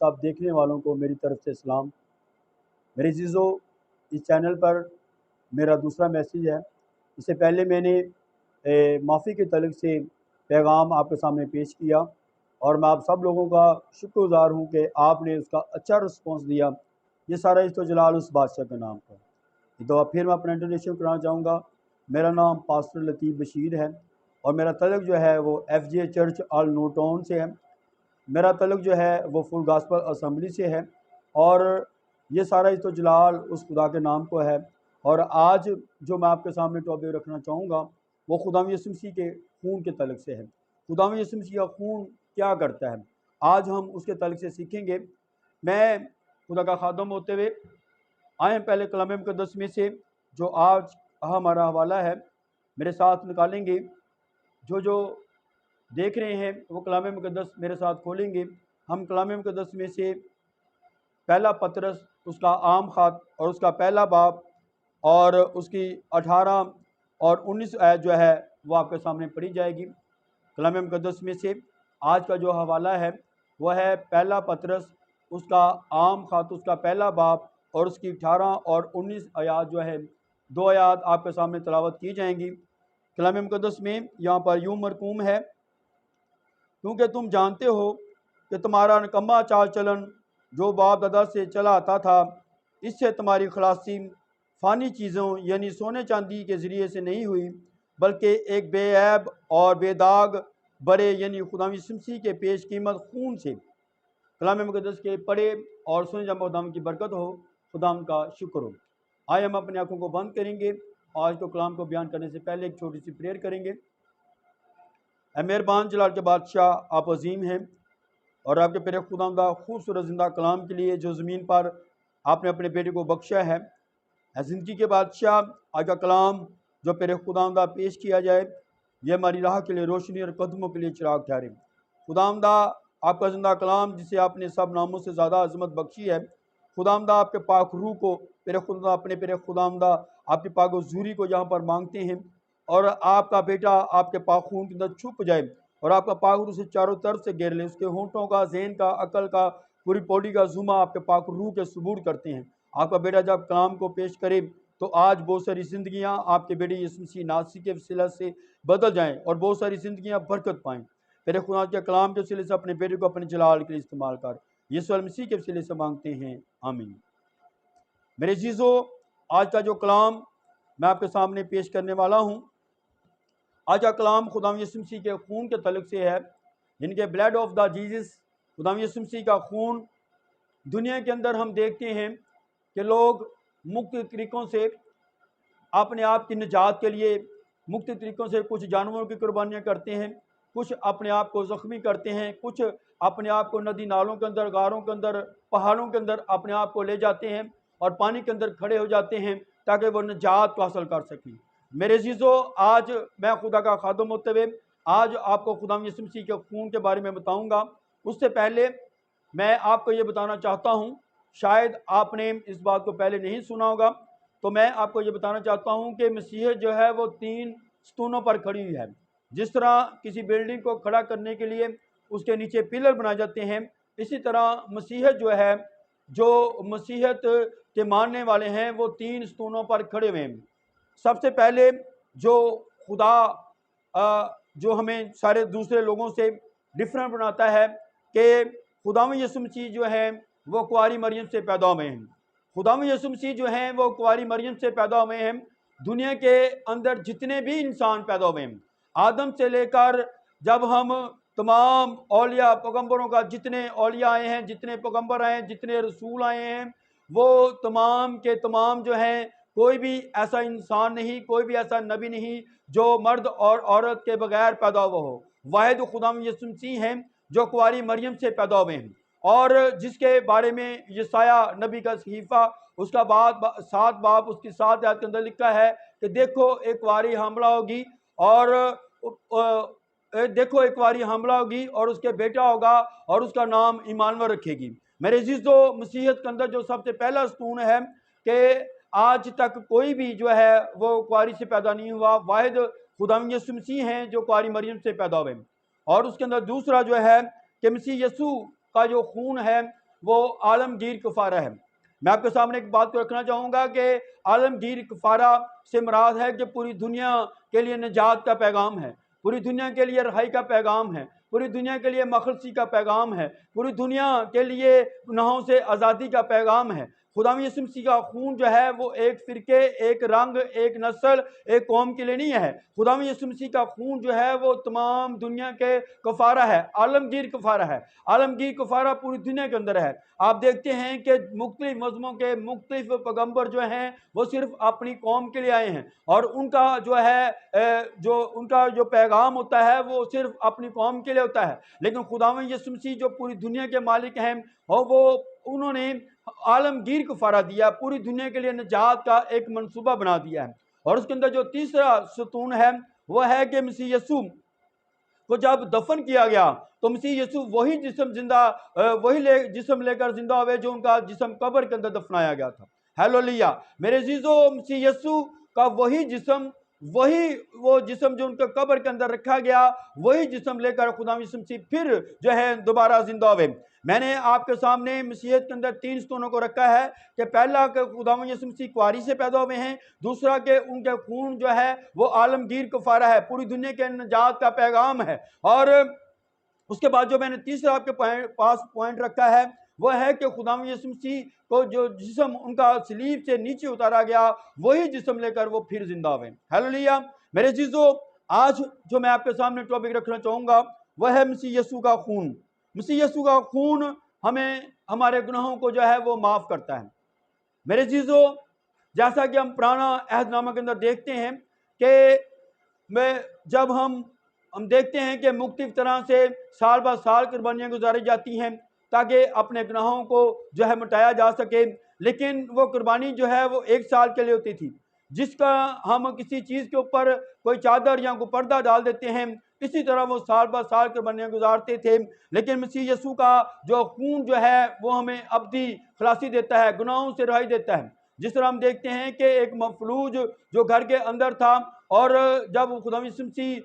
सब देखने वालों को मेरी तरफ से सलाम। मेरे अज़ीज़ों, इस चैनल पर मेरा दूसरा मैसेज है। इससे पहले मैंने माफ़ी के तल्लुक़ से पैगाम आपके सामने पेश किया और मैं आप सब लोगों का शुक्रगुज़ार हूँ कि आपने उसका अच्छा रिस्पॉन्स दिया। ये सारा इज़्ज़त व जलाल उस बादशाह के नाम पर। तो फिर मैं अपना इंट्रोडक्शन कराना चाहूँगा। मेरा नाम पास्टर लतीफ़ बशीर है और मेरा तल्लुक़ जो है वो FGA church all new town से है। मेरा तल्लुक़ जो है वो फुल गॉस्पेल असेंबली से है और ये सारा इज़्ज़त व जलाल उस खुदा के नाम को है। और आज जो मैं आपके सामने टॉपिक रखना चाहूँगा वो खुदावंद यीशु मसीह के खून के तल्लुक़ से है। खुदावंद यीशु मसीह का खून क्या करता है, आज हम उसके तल्लुक़ से सीखेंगे। मैं खुदा का खादम होते हुए आए हैं पहले कलाम मुक़द्दस में से जो आज हमारा हवाला है, मेरे साथ निकालेंगे। जो देख रहे हैं वो कलाम मुक़द्दस मेरे साथ खोलेंगे। हम कलाम मुक़द्दस में से पहला पतरस उसका आम ख़त और उसका पहला बाब और उसकी 18 और 19 आयत जो है वो आपके सामने पढ़ी जाएगी। कलाम मुक़द्दस में से आज का जो हवाला है वह है पहला पतरस उसका आम ख़त उसका पहला बाब और उसकी 18 और 19 आयत जो है, 2 आयत आपके सामने तिलावत की जाएंगी। कलाम मुक़द्दस में यहाँ पर यूँ मरकूम है, क्योंकि तुम जानते हो कि तुम्हारा निकम्मा चाल चलन जो बाप दादा से चला आता था, इससे तुम्हारी खलासी फ़ानी चीज़ों यानी सोने चांदी के ज़रिए से नहीं हुई, बल्कि एक बेऐब और बेदाग बड़े यानी खुदावंद यीशु मसीह के पेश कीमत खून से। कलाम मुक़द्दस के पढ़े और सुने जब खुदावंद की बरकत हो, खुदावंद का शुक्र हो। आइए हम अपनी आँखों को बंद करेंगे। आज को कलाम को बयान करने से पहले एक छोटी सी प्रेयर करेंगे। ऐ मेहरबान जलाल के बादशाह, आप अजीम हैं और आपके प्यारे खुदावंदा खूबसूरत ज़िंदा कलाम के लिए जो ज़मीन पर आपने अपने बेटे को बख्शा है। ऐ ज़िंदगी के बादशाह, आज का कलाम जो प्यारे खुदावंदा पेश किया जाए, यह हमारी राह के लिए रोशनी और कदमों के लिए चिराग ठहरे। खुदावंदा, आपका ज़िंदा कलाम जिसे आपने सब नामों से ज़्यादा अज़मत बख्शी है, खुदावंदा आपके पाक रूह को प्यारे खुदा अपने प्यारे खुदावंदा आपकी पाक हुज़ूरी को यहाँ पर मांगते हैं और आपका बेटा आपके पाक खून के अंदर छुप जाए और आपका पाक रूह से चारों तरफ से घेर ले। उसके होंठों का, ज़हन का, अकल का, पूरी बॉडी का जुमा आपके पाक रूह के सबूत करते हैं। आपका बेटा जब कलाम को पेश करे तो आज बहुत सारी ज़िंदगियाँ आपके बेटे यीशु मसीह नासरी के वसीला से बदल जाएँ और बहुत सारी ज़िंदगियाँ बरकत पाएँ। तेरे खुदा के कलाम के वसीले से अपने बेटे को अपने जलाल के लिए इस्तेमाल कर, यीशु मसीह के वसीले से मांगते हैं, आमीन। मेरे अज़ीज़ों, आज का जो कलाम मैं आपके सामने पेश करने वाला हूँ, आज का कलाम खुदावंद यीशु मसीह के खून के तल्लुक़ से है, जिनके ब्लड ऑफ द जीसस। खुदावंद यीशु मसीह का खून, दुनिया के अंदर हम देखते हैं कि लोग मुख्तलिफ तरीक़ों से अपने आप की निजात के लिए मुख्तलिफ तरीक़ों से कुछ जानवरों की कुर्बानियाँ करते हैं, कुछ अपने आप को ज़ख्मी करते हैं, कुछ अपने आप को नदी नालों के अंदर, गारों के अंदर, पहाड़ों के अंदर अपने आप को ले जाते हैं और पानी के अंदर खड़े हो जाते हैं ताकि वो निजात को हासिल कर सकें। मेरे अज़ीज़ों, आज मैं खुदा का खादम होते हुए आज आपको खुदावंद यीशु मसीह के खून के बारे में बताऊँगा। उससे पहले मैं आपको ये बताना चाहता हूँ, शायद आपने इस बात को पहले नहीं सुना होगा, तो मैं आपको ये बताना चाहता हूँ कि मसीह जो है वो 3 स्तूनों पर खड़ी हुई है। जिस तरह किसी बिल्डिंग को खड़ा करने के लिए उसके नीचे पिलर बनाए जाते हैं, इसी तरह मसीहत जो है, जो मसीहत के मानने वाले हैं, वो 3 स्तूनों पर खड़े हुए हैं। सबसे पहले जो खुदा जो हमें सारे दूसरे लोगों से डिफरेंट बनाता है कि खुदावंद यीशु मसीह जो है वो कुंवारी मरियम से पैदा हुए हैं। खुदावंद यीशु मसीह जो हैं वो कुंवारी मरियम से पैदा हुए हैं। दुनिया के अंदर जितने भी इंसान पैदा हुए हैं, आदम से लेकर जब हम तमाम औलिया पैगम्बरों का, जितने औलिया आए हैं, जितने पैगम्बर आए हैं, जितने रसूल आए हैं, वो तमाम के तमाम जो हैं, कोई भी ऐसा इंसान नहीं, कोई भी ऐसा नबी नहीं जो मर्द और औरत के बगैर पैदा हुआ हो। वाहिद खुदावंद यीशु मसीह हैं जो कुंवारी मरियम से पैदा हुए हैं और जिसके बारे में यशाया नबी का सहीफ़ा उसका 7 बाब उसकी 7 आयत के अंदर लिखा है कि देखो एक कुंवारी हमला होगी और देखो एक कुंवारी हमला होगी और उसके बेटा होगा और उसका नाम इमानुएल रखेगी। मेरे अज़ीज़ों, मसीहत के अंदर जो सबसे पहला स्तून है कि आज तक कोई भी जो है वो कुंवारी से पैदा नहीं हुआ। वाहिद खुदावंद यीशु मसीह हैं जो कुंवारी मरियम से पैदा हुए। और उसके अंदर दूसरा जो है कि मसीह यीशु का जो खून है وہ عالمگیر کفارہ ہے۔ میں آپ کے سامنے ایک بات کو رکھنا چاہوں گا کہ عالمگیر کفارہ سے مراد ہے کہ پوری دنیا کے لیے نجات کا پیغام ہے، پوری دنیا کے لیے رہائی کا پیغام ہے، پوری دنیا کے لیے مخلصی کا پیغام ہے، پوری دنیا کے لیے گناہوں سے آزادی کا پیغام ہے۔ خدا یسوع مسیح کا خون جو ہے وہ ایک فرقے، ایک رنگ، ایک نسل، ایک قوم کے لیے نہیں ہے۔ خدا یسوع مسیح کا خون جو ہے وہ تمام دنیا کے کفارہ ہے، عالمگیر کفارہ ہے۔ عالمگیر کفارہ پوری دنیا کے اندر ہے۔ آپ دیکھتے ہیں کہ مختلف مذہبوں کے مختلف پیغمبر جو ہیں وہ صرف اپنی قوم کے لیے آئے ہیں، اور ان کا جو پیغام ہوتا ہے وہ صرف اپنی قوم کے لیے ہوتا ہے۔ لیکن خداوند یسوع مسیح جو پوری دنیا کے مالک ہیں، اور انہوں نے عالمگیر کفارہ دیا، پوری دنیا کے لیے نجات کا ایک منصوبہ بنا دیا ہے۔ اور اس کے اندر جو تیسرا ستون ہے وہ ہے کہ مسیح یسوع کو جب دفن کیا گیا تو مسیح یسوع وہی جسم لے کر زندہ ہوئے جو ان کا جسم قبر کے اندر دفنایا گیا تھا۔ ہیلولیہ میرے عزیزو، مسیح یسوع کا وہی جسم جو ان کے قبر کے اندر رکھا گیا، وہی جسم لے کر خدا یسوع مسیح پھر جو ہے دوبارہ زندہ ہوئے۔ میں نے آپ کے سامنے مسیحیت کے اندر 3 ستونوں کو رکھا ہے کہ پہلا کہ خداوند یسوع مسیح کواری سے پیدا ہوئے ہیں، دوسرا کہ ان کے خون جو ہے وہ عالمگیر کفارہ ہے، پوری دنیا کے نجات کا پیغام ہے، اور اس کے بعد جو میں نے تیسرا آپ کے پاس پوائنٹ رکھا ہے وہ ہے کہ خداوند یسوع مسیح کو جو جسم ان کا صلیب سے نیچے اتارا گیا، وہی جسم لے کر وہ پھر زندہ ہوئے۔ ہیلولیہ میرے عزیزو، آج جو میں آپ کے سامنے ٹاپک رکھنا چاہوں گا وہ ہے مسیح یسوع کا خون۔ مسیح یسوع کا خون ہمیں ہمارے گناہوں کو جو ہے وہ معاف کرتا ہے۔ میرے عزیزو، جیسا کہ ہم پرانا عہد نامہ کے اندر دیکھتے ہیں کہ جب ہم دیکھتے ہیں کہ مختلف طرح سے سال بہ سال قربانیاں گزاری جاتی ہیں تاکہ اپنے گناہوں کو جو ہے مٹایا جا سکے، لیکن وہ قربانی جو ہے وہ 1 سال کے لیے ہوتی تھی، جس کا ہم کسی چیز کے اوپر کوئی چادر یا کوئی پردہ ڈال دیتے ہیں، اسی طرح وہ سال بہ سال قربانیاں گزارتے تھے۔ لیکن مسیح یسوع کا جو خون جو ہے وہ ہمیں ابدی خلاصی دیتا ہے، گناہوں سے رہائی دیتا ہے۔ جس طرح ہم دیکھتے ہیں کہ ایک مفلوج جو گھر کے اندر تھا، اور جب خدا یسوع مسیح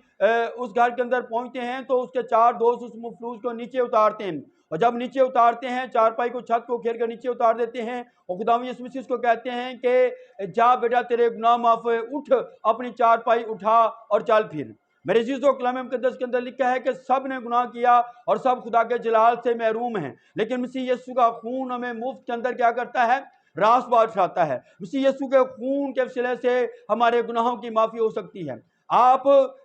اس گھر کے اندر پہنچتے ہیں تو اس کے 4 دوست اس مفلوج کو نیچے اتارتے ہیں، اور جب نیچے اتارتے ہیں، چارپائی کو چھت کو گھیر کر نیچے اتار دیتے ہیں، اور خدا یسوع مسیح اس کو کہتے ہیں کہ جا بیٹا تیرے گناہ معاف ہوئے، اٹھ اپنی چارپائی اٹھا اور چل پھر۔ میرے عزیزو، کلام مقدس کے اندر لکھا ہے کہ سب نے گناہ کیا اور سب خدا کے جلال سے محروم ہیں، لیکن مسیح یسوع کا خون ہمیں مفت کے اندر کیا کرتا ہے؟ راست بات اٹھاتا ہے۔ مسیح یسوع کے خون کے وسیلے سے ہمارے گناہوں کی معافی ہو سکتی ہے، آپ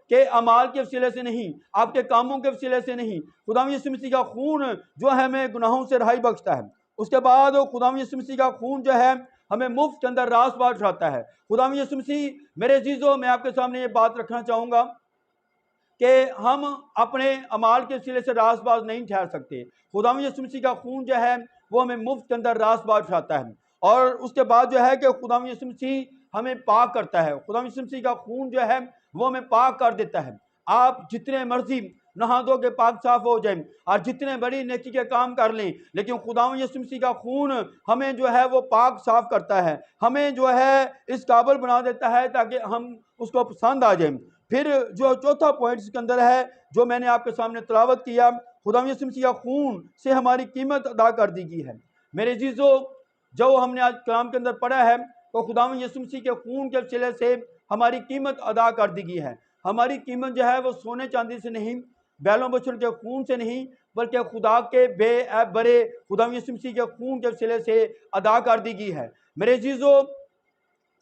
کے اعمال کے وسیلے سے نہیں، آپ کے کاموں کے وسیلے سے نہیں۔ خدا یسوع مسیح کا خون جو ہے ہمیں گناہوں سے رہائی بخشتا ہے۔ اس کے بعد خدا یسوع مسیح کا خون جو ہے ہمیں مفت کے اندر راست بات اٹھاتا ہے۔ خدا یسوع مسیح، میرے عزیزو، میں آپ کے سامنے یہ بات رکھنا چاہوں گا کہ ہم اپنے اعمال کے وسیلے سے راست باز نہیں ٹھہر سکتے۔ خدا یسوع مسیح کا خون جو ہے وہ ہمیں مفت کے اندر راست باز اٹھاتا ہے، اور اس کے بعد جو ہے کہ خدا یسوع مسیح ہمیں پاک کرتا ہے۔ خدا یسوع مسیح کا خون جو ہے وہ ہمیں پاک کر دیتا ہے۔ آپ جتنے مرضی نہا دھو کے پاک صاف ہو جائیں اور جتنے بڑی نیکی کے کام کر لیں، لیکن خدا یسوع مسیح کا خون ہمیں جو ہے وہ پاک صاف کرتا ہے، ہمیں جو ہے اس قابل بنا دیتا ہے تاکہ ہم اس کو پسند آ جائیں۔ پھر جو چوتھا پوائنٹ اس کے اندر ہے جو میں نے آپ کے سامنے تلاوت کیا، خدا یسوع مسیح کا خون سے ہماری قیمت ادا کر دی گئی ہے۔ میرے عزیزو، جو ہم نے آج کلام کے اندر پڑھا ہے تو خدا یسوع مسیح کے خون کے وسیلے سے ہماری قیمت ادا کر دی گئی ہے۔ ہماری قیمت جو ہے وہ سونے چاندی سے نہیں، بیلوں بچھڑ کے خون سے نہیں، بلکہ خدا کے بے عیب برے خدا یسوع مسیح کے خون کے وسیلے سے ادا کر دی گئی ہے۔ میرے عزیزو،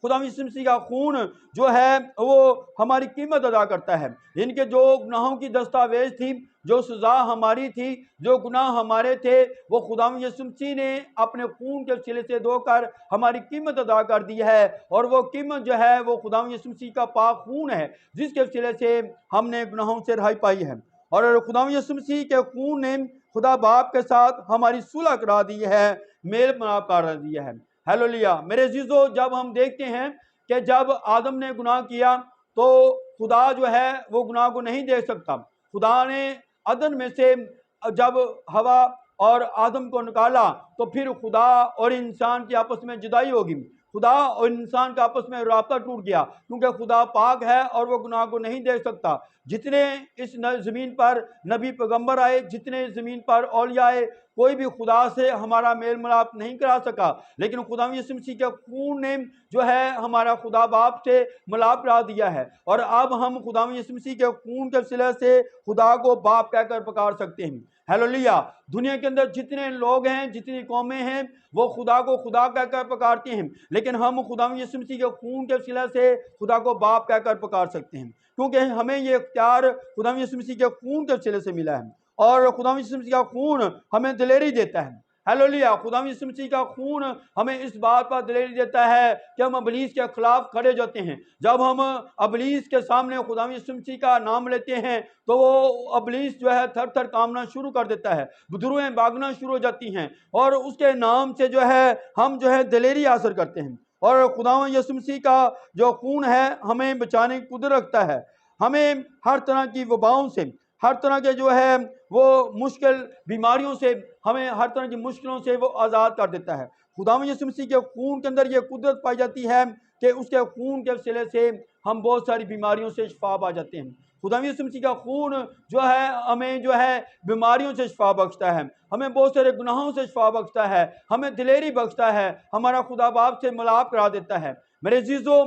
خدا یسوع مسیح کا خون جو ہے وہ ہماری قیمت ادا کرتا ہے۔ ان کے جو گناہوں کی دستاویز تھی، جو سزا ہماری تھی، جو گناہ ہمارے تھے، وہ خدا یسوع مسیح نے اپنے خون کے وسیلے سے دھو کر ہماری قیمت ادا کر دی ہے، اور وہ قیمت جو ہے وہ خدا یسوع مسیح کا پاک خون ہے جس کے وسیلے سے ہم نے گناہوں سے رہائی پائی ہے۔ اور خدا یسوع مسیح کے خون نے خدا باپ کے ساتھ ہماری صلح کرا دی ہے، میل ملاپ کرا دیا ہے۔ ہیلولیہ میرے عزیزو، جب ہم دیکھتے ہیں کہ جب آدم نے گناہ کیا تو خدا جو ہے وہ گناہ کو نہیں دیکھ سکتا۔ خدا نے عدن میں سے جب ہوا اور آدم کو نکالا تو پھر خدا اور انسان کی آپس میں جدائی ہوگی۔ खुदा और इंसान का आपस में राब्ता टूट गया, क्योंकि खुदा पाक है और वो गुनाह को नहीं देख सकता। जितने इस ज़मीन पर नबी पैगंबर आए, जितने ज़मीन पर औलिया आए, कोई भी खुदा से हमारा मेल मिलाप नहीं करा सका, लेकिन खुदा यीशु मसीह के खून ने जो है हमारा खुदा बाप से मिलाप करा दिया है। और अब हम खुदा यीशु मसीह के खून के वसीले से खुदा को बाप कहकर पुकार सकते हैं। हालेलुया। दुनिया के अंदर जितने लोग हैं, जितनी कौमें हैं, वो खुदा को खुदा कहकर पुकारते हैं, लेकिन हम खुदा यीशु मसीह के खून के वसीले से खुदा को बाप कहकर पुकार सकते हैं, क्योंकि हमें ये इख्तियार खुदा यीशु मसीह के खून के वसीले से मिला है। और खुदा यीशु मसीह का खून हमें दिलेरी देता है। हालेलुया। खुदा यीशु मसीह का खून हमें इस बात पर दिलेरी देता है कि हम इब्लीस के खिलाफ खड़े जाते हैं। जब हम इब्लीस के सामने खुदा यीशु मसीह का नाम लेते हैं तो वो इब्लीस जो है थर थर कांपना शुरू कर देता है, बुदरुएं भागना शुरू हो जाती हैं, और उसके नाम से जो है हम जो है दिलेरी हासिल करते हैं। और खुदा यीशु मसीह का जो खून है हमें बचाने की कुदरत रखता है। हमें हर तरह की वबाओं से, हर तरह के जो है वो मुश्किल बीमारियों से, हमें हर तरह की मुश्किलों से वो आज़ाद कर देता है। खुदा यीशु मसीह के खून के अंदर ये कुदरत पाई जाती है कि उसके खून के वसीले से हम बहुत सारी बीमारियों से शिफा पा जाते हैं। खुदा यीशु मसीह का खून जो है हमें जो है बीमारियों से शिफा बख्शता है, हमें बहुत सारे गुनाहों से शिफा बख्शता है, हमें दिलेरी बख्शता है, हमारा खुदा बाप से मिलाप करा देता है। मेरे अजीजों,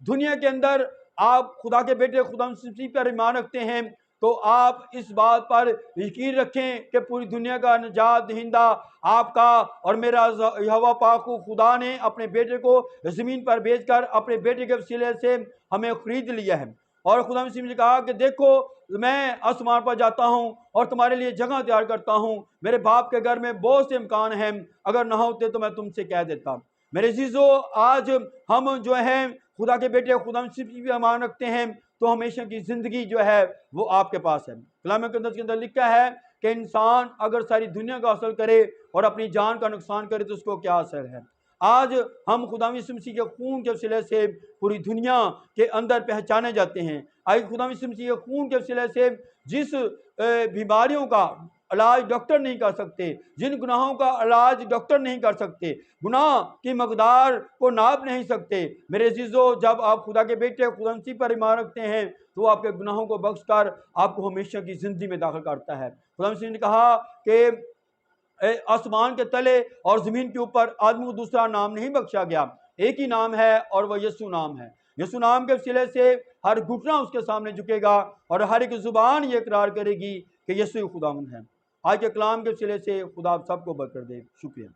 दुनिया के अंदर आप खुदा के बेटे खुदा मसीह पर ईमान रखते हैं तो आप इस बात पर यकीन रखें कि पूरी दुनिया का निजात दहिंदा आपका और मेरा यहोवा पाक खुदा ने अपने बेटे को ज़मीन पर भेजकर अपने बेटे के वसीले से हमें खरीद लिया है। और खुदा मसीह ने कहा कि देखो मैं आसमान पर जाता हूँ और तुम्हारे लिए जगह तैयार करता हूँ, मेरे बाप के घर में बहुत से इम्कान हैं, अगर ना होते तो मैं तुमसे कह देता। मेरे अजीजों, आज हम जो हैं खुदा के बेटे खुदा मसीह भी ईमान रखते हैं तो हमेशा की ज़िंदगी जो है वो आपके पास है। कलाम मुक़द्दस के अंदर लिखा है कि इंसान अगर सारी दुनिया का हासिल करे और अपनी जान का नुकसान करे तो उसको क्या असर है। आज हम खुदा यीशु मसीह के खून के वसीले से पूरी दुनिया के अंदर पहचाने जाते हैं। आज खुदा यीशु मसीह के खून के वसीले से जिस बीमारियों का इलाज डॉक्टर नहीं कर सकते, जिन गुनाहों का इलाज डॉक्टर नहीं कर सकते, गुनाह की मकदार को नाप नहीं सकते, मेरे अजीजों, जब आप खुदा के बेटे खुदा मसीह पर ईमान रखते हैं तो आपके गुनाहों को बख्श कर आपको हमेशा की ज़िंदगी में दाखिल करता है। खुदा मसीह ने कहा कि आसमान के तले और ज़मीन के ऊपर आदमी को दूसरा नाम नहीं बख्शा गया, एक ही नाम है और वह यीशु नाम है। यीशु नाम के वसीले से हर घुटना उसके सामने झुकेगा और हर एक ज़ुबान ये इकरार करेगी कि यीशु खुदावंद है। आज के कलाम के वसीले से खुदा आप सबको बरकत दे। शुक्रिया।